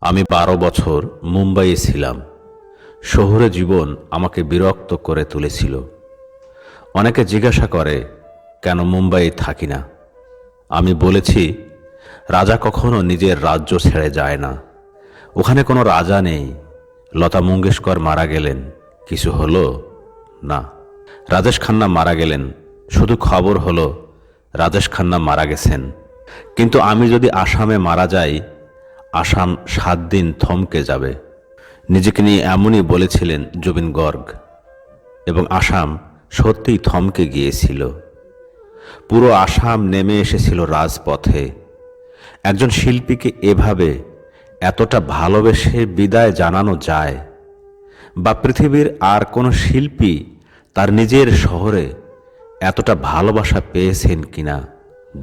আমি ১২ বছর মুম্বাইয়ে ছিলাম। শহুরে জীবন আমাকে বিরক্ত করে তুলেছিল। অনেকে জিজ্ঞাসা করে কেন মুম্বাইয়ে থাকি না। আমি বলেছি, রাজা কখনো নিজের রাজ্য ছেড়ে যায় না। ওখানে কোনো রাজা নেই। লতা মঙ্গেশকর মারা গেলেন, কিছু হলো না। রাজেশ খান্না মারা গেলেন, শুধু খবর হলো রাজেশ খান্না মারা গেছেন। কিন্তু আমি যদি আসামে মারা যাই, আসাম 7 দিন থমকে যাবে। নিজেকে নিয়ে এমনই বলেছিলেন জুবিন গর্গ, এবং আসাম সত্যিই থমকে গিয়েছিল। পুরো আসাম নেমে এসেছিল রাজপথে। একজন শিল্পীকে এভাবে এতটা ভালোবেসে বিদায় জানানো যায়, বা পৃথিবীর আর কোনো শিল্পী তার নিজের শহরে এতটা ভালোবাসা পেয়েছেন কিনা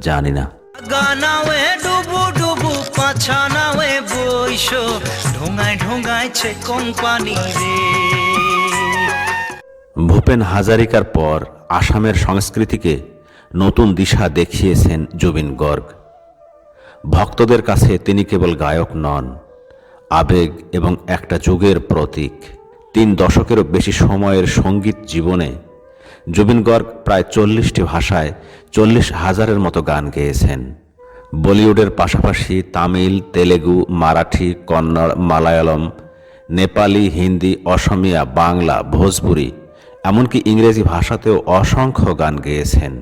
জানি না। গানাওয়ে ডুবু ডুবু পাছানাওয়ে বইসো ঢোঙায় ঢোঙায়ছে কোম্পানি রে। ভূপেন হাজারিকার পর আসামের সংস্কৃতিকে নতুন দিশা দেখিয়েছেন জুবিন গর্গ। ভক্তদের কাছে তিনি কেবল গায়ক নন, আবেগ এবং একটা যুগের প্রতীক। 3 দশকেরও বেশি সময়ের সঙ্গীত জীবনে জুবিন গর্গ প্রায় 40টি ভাষায় 40,000-এর মতো গান গেয়েছেন। বলিউডের পাশাপাশি তামিল, তেলেগু, মারাঠি, কন্নড়, মালায়ালম, নেপালি, হিন্দি, অসমিয়া, বাংলা, ভোজপুরি, এমনকি ইংরেজি ভাষাতেও অসংখ্য গান গেয়েছেন।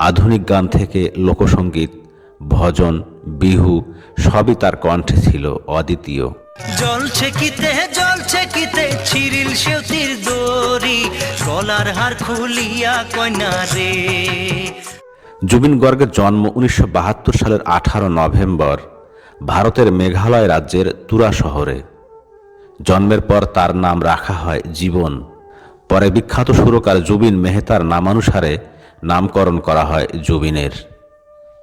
আধুনিক গান থেকে লোকসঙ্গীত, ভজন, বিহু সবই তার কণ্ঠে ছিল অদ্বিতীয়। জলছে কিতে ছিরিল সেউতির দড়ি গলার হার খুলিয়া কয়না রে। জুবিন গর্গের জন্ম 1972 সালের 18 নভেম্বর ভারতের মেঘালয় রাজ্যের তুরা শহরে। জন্মের পর তার নাম রাখা হয় জীবন। পরে বিখ্যাত সুরকার জুবিন মেহতার নামানুসারে নামকরণ করা হয় জুবিনের।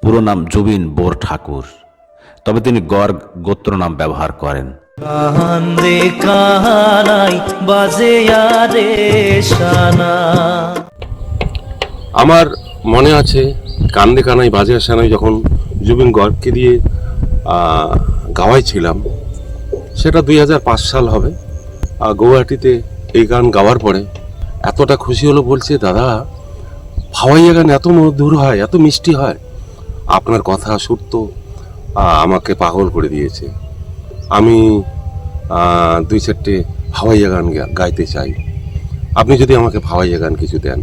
পুরো নাম জুবিন বোর ঠাকুর, তবে তিনি গর্গ গোত্র নাম ব্যবহার করেন। কান্দে কানাই বাজে আরে শানা। আমার মনে আছে কান্দে কানাই বাজে আসানাই যখন জুবিন গর্গকে দিয়ে গাওয়াইছিলাম, সেটা 2005 সাল হবে। গৌহাটিতে এই গান গাওয়ার পরে এতটা খুশি হলো, বলছে দাদা ভাওয়াইয়া গান এত মধুর হয়, এত মিষ্টি হয়, আপনার কথা সুর তো আমাকে পাগল করে দিয়েছে। আমি 2-4টে ভাওয়াইয়া গান গাইতে চাই, আপনি যদি আমাকে ভাওয়াইয়া গান কিছু দেন।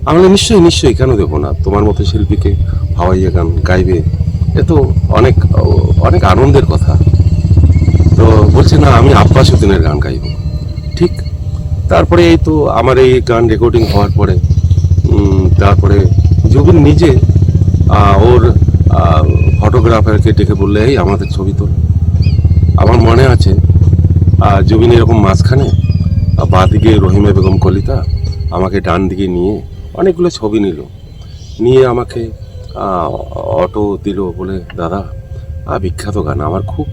আমরা নিশ্চয়ই কেন দেবো না, তোমার মতো শিল্পীকে ভাওয়াইয়া গান গাইবে, এ তো অনেক অনেক আনন্দের কথা। তো বলছে না, আমি আব্বাস উদ্দিনের গান গাইব। ঠিক তারপরে এই তো আমার এই গান রেকর্ডিং হওয়ার পরে তারপরে জুবিন নিজে ওর ফটোগ্রাফারকে ডেকে বললে, এই আমাদের ছবি তোল। আমার মনে আছে জুবিন এরকম মাঝখানে, বাঁ দিকে রহিমা বেগম কলিতা, আমাকে ডান দিকে নিয়ে অনেকগুলো ছবি নিয়ে আমাকে অটো দিল, বলে দাদা বিখ্যাত গান, আমার খুব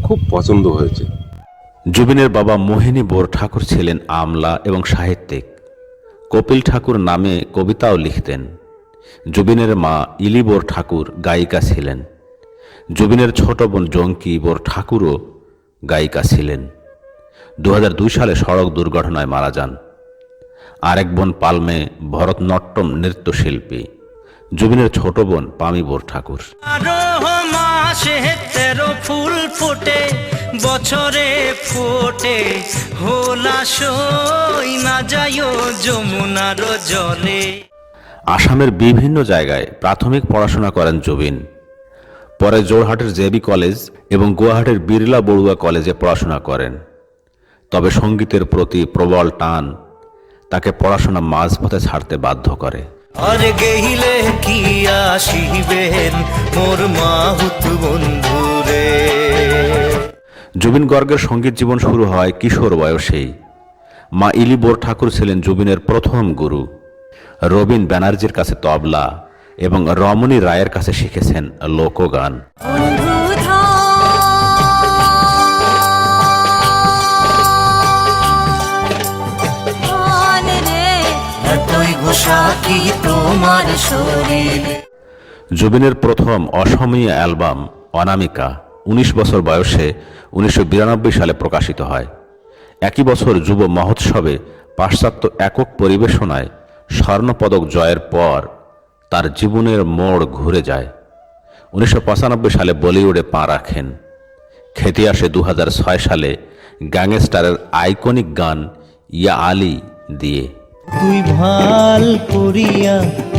খুব পছন্দ হয়েছে। জুবিনের বাবা মোহিনী বোর ঠাকুর ছিলেন আমলা এবং সাহিত্যিক। কপিল ঠাকুর নামে কবিতাও লিখতেন। জুবিনের মা ইলি বোর ঠাকুর গায়িকা ছিলেন। জুবিনের ছোট বোন জঙ্কি বোর ঠাকুরও গায়িকা ছিলেন। 2002 সালে সড়ক দুর্ঘটনায় মারা যান। আরেক বোন পালমে ভরতনাট্যম নৃত্যশিল্পী। জুবিনের ছোট বোন পামি বোর ঠাকুর। 12 মাসে 13 ফুল ফোটে, বছরে ফোটে হোলা সই না যায়ও যমুনার জলে। আসামের বিভিন্ন জায়গায় প্রাথমিক পড়াশোনা করেন জুবিন। পরে জোরহাটের জেবি কলেজ এবং গুয়াহাটির বিড়লা বড়ুয়া কলেজে পড়াশোনা করেন। তবে সঙ্গীতের প্রতি প্রবল টান তাকে পড়াশোনা মাঝপথে ছাড়তে বাধ্য করে। আর গেইলে কি আসিবেন মোর মাহুত বন্ধুরে। জুবিন গর্গের সঙ্গীত জীবন শুরু হয় কিশোর বয়সেই। মা ইলি বোর ঠাকুর ছিলেন জুবিনের প্রথম গুরু। রবীন ব্যানার্জির কাছে তবলা এবং রমণী রায়ের কাছে শিখেছেন লোকগান। জুবিনের প্রথম অসমীয়া অ্যালবাম অনামিকা 19 বছর বয়সে 1992 সালে প্রকাশিত হয়। একই বছর যুব মহোৎসবে পাশ্চাত্য একক পরিবেশনায় স্বর্ণপদক জয়ের পর তার জীবনের মোড় ঘুরে যায়। 1995 সালে বলিউডে পা রাখেন। খ্যাতি আসে 2006 সালে গ্যাংস্টারের আইকনিক গান ইয়া আলী দিয়ে। তুই ভাল করিয়া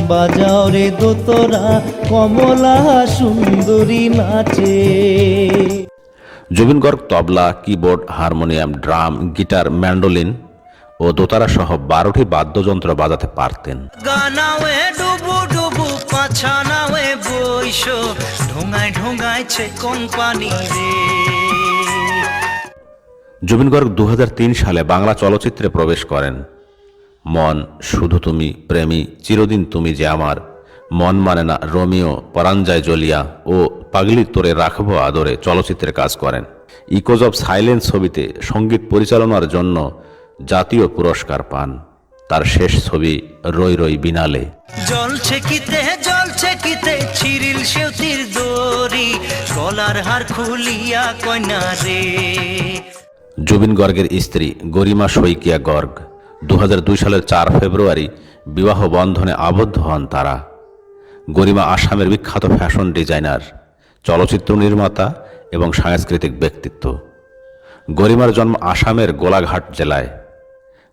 বাজাও রে দোতরা, কমলা সুন্দরী নাচে। Zubeen Garg tabla, keyboard, harmonium, drum, guitar, mandolin ও দোতারা সহ 12টি বাদ্যযন্ত্র বাজাতে পারতেন। গানাওয়ে ডুবু ডুবু পাছানাওয়ে বইস, ঢোঙায় ঢোঙায়ছে কোন পানি রে। জুবিন গর্গ 2003 সালে বাংলা চলচ্চিত্রে প্রবেশ করেন। মন, শুধু তুমি, প্রেমী, চিরদিন তুমি যে আমার, মন মানে না, রোমিও, পরাঞ্জায় জ্বলিয়া ও পাগলি তোরে রাখবো আদরে চলচ্চিত্রে কাজ করেন। ইকোজ অব সাইলেন্স ছবিতে সঙ্গীত পরিচালনার জন্য জাতীয় পুরস্কার পান। তার শেষ ছবি রই রই বিনালে। জলছে কিতে চিরিল সেউতির দড়ি, গলার হার খুলিয়া কয়না রে। জুবিন গর্গের স্ত্রী গরিমা শইকিয়া গর্গ 2002 সালের 4 ফেব্রুয়ারি বিবাহ বন্ধনে আবদ্ধ হন তারা। গরিমা আসামের বিখ্যাত ফ্যাশন ডিজাইনার, চলচ্চিত্র নির্মাতা এবং সাংস্কৃতিক ব্যক্তিত্ব। গরিমার জন্ম আসামের গোলাঘাট জেলায়।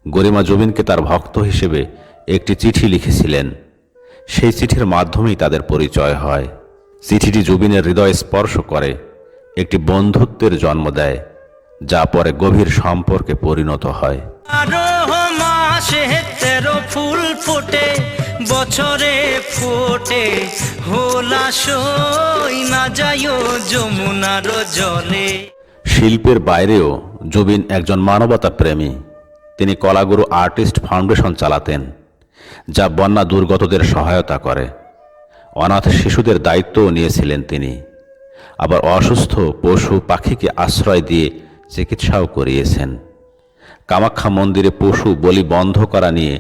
গরিমা জুবিনকে তার ভক্ত হিসেবে একটি চিঠি লিখেছিলেন। সেই চিঠির মাধ্যমেই তাদের পরিচয় হয়। চিঠিটি জুবিনের হৃদয় স্পর্শ করে, একটি বন্ধুত্বের জন্ম দেয়, যা পরে গভীর সম্পর্কে পরিণত হয়। 12 মাসে 13 ফুল ফোটে, বছরে ফোটে হোলা সই না যায়ও যমুনার জলে। শিল্পের বাইরেও জুবিন একজন মানবতা প্রেমী। তিনি কলাগুরু আর্টিস্ট ফাউন্ডেশন চালাতেন, যা বন্যা দুর্গতদের সহায়তা করে। অনাথ শিশুদের দায়িত্বও নিয়েছিলেন তিনি। আবার অসুস্থ পশু পাখিকে আশ্রয় দিয়ে চিকিৎসাও করিয়েছেন। কামাখ্যা মন্দিরে পশু বলি বন্ধ করা নিয়ে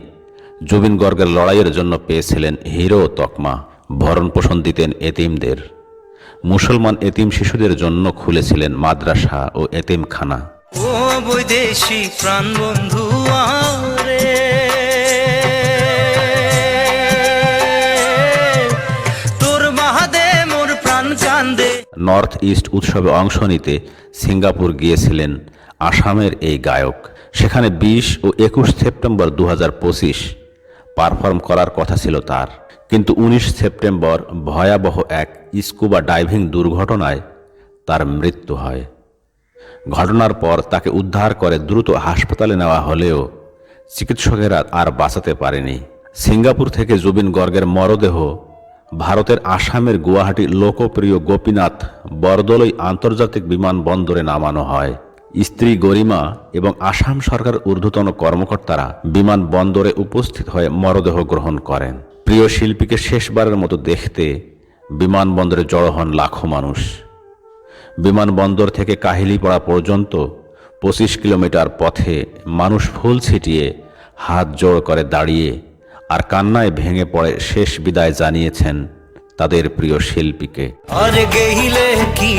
জুবিন গর্গের লড়াইয়ের জন্য পেয়েছিলেন হিরো তকমা। ভরণ পোষণ দিতেন এতিমদের। মুসলমান এতিম শিশুদের জন্য খুলেছিলেন মাদ্রাসা ও এতিমখানা। ও বৈদেশি প্রাণ বন্ধু আরে, তোর বাহাদে মোর প্রাণ কান্দে। নর্থ ইস্ট উৎসবে অংশ নিতে সিঙ্গাপুর গিয়েছিলেন আসামের এই গায়ক। সেখানে 20 ও 21 সেপ্টেম্বর 2025 পারফর্ম করার কথা ছিল তার, কিন্তু 19 সেপ্টেম্বর ভয়াবহ এক স্কুবা ডাইভিং দুর্ঘটনায় তার মৃত্যু হয়। ঘটনার পর তাকে উদ্ধার করে দ্রুত হাসপাতালে নেওয়া হলেও চিকিৎসকেরা আর বাঁচাতে পারেনি। সিঙ্গাপুর থেকে জুবিন গর্গের মরদেহ ভারতের আসামের গুয়াহাটি লোকপ্রিয় গোপীনাথ বরদলৈ আন্তর্জাতিক বিমানবন্দরে নামানো হয়। স্ত্রী গরিমা এবং আসাম সরকার ঊর্ধ্বতন কর্মকর্তারা বিমানবন্দরে উপস্থিত হয়ে মরদেহ গ্রহণ করেন। প্রিয় শিল্পীকে শেষবারের মতো দেখতে বিমানবন্দরে জড়ো হন লাখো মানুষ। বিমানবন্দর থেকে কাহিলীপাড়া পর্যন্ত 25 কিলোমিটার পথে মানুষ ফুল ছিটিয়ে হাত জোড় করে দাঁড়িয়ে আর কান্নায় ভেঙে পড়ে শেষ বিদায় জানিয়েছেন তাদের প্রিয় শিল্পীকে। আর গেইলে কি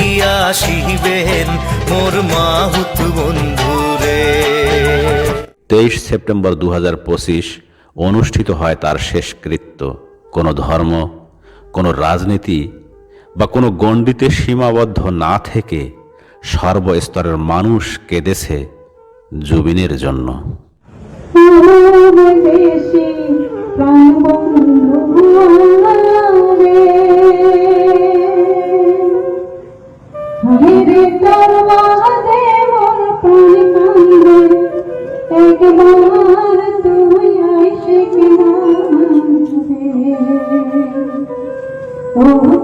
আসিবেন মোর মাহুত বন্ধুরে। 23 সেপ্টেম্বর 2025 অনুষ্ঠিত হয় তার শেষকৃত্য। কোনো ধর্ম, কোনো রাজনীতি বা কোনো গণ্ডিতে সীমাবদ্ধ না থেকে সর্বস্তরের মানুষ কেঁদেছে জুবিনের জন্য।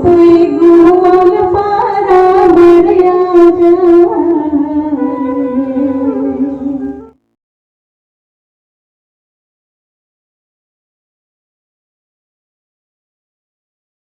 তুই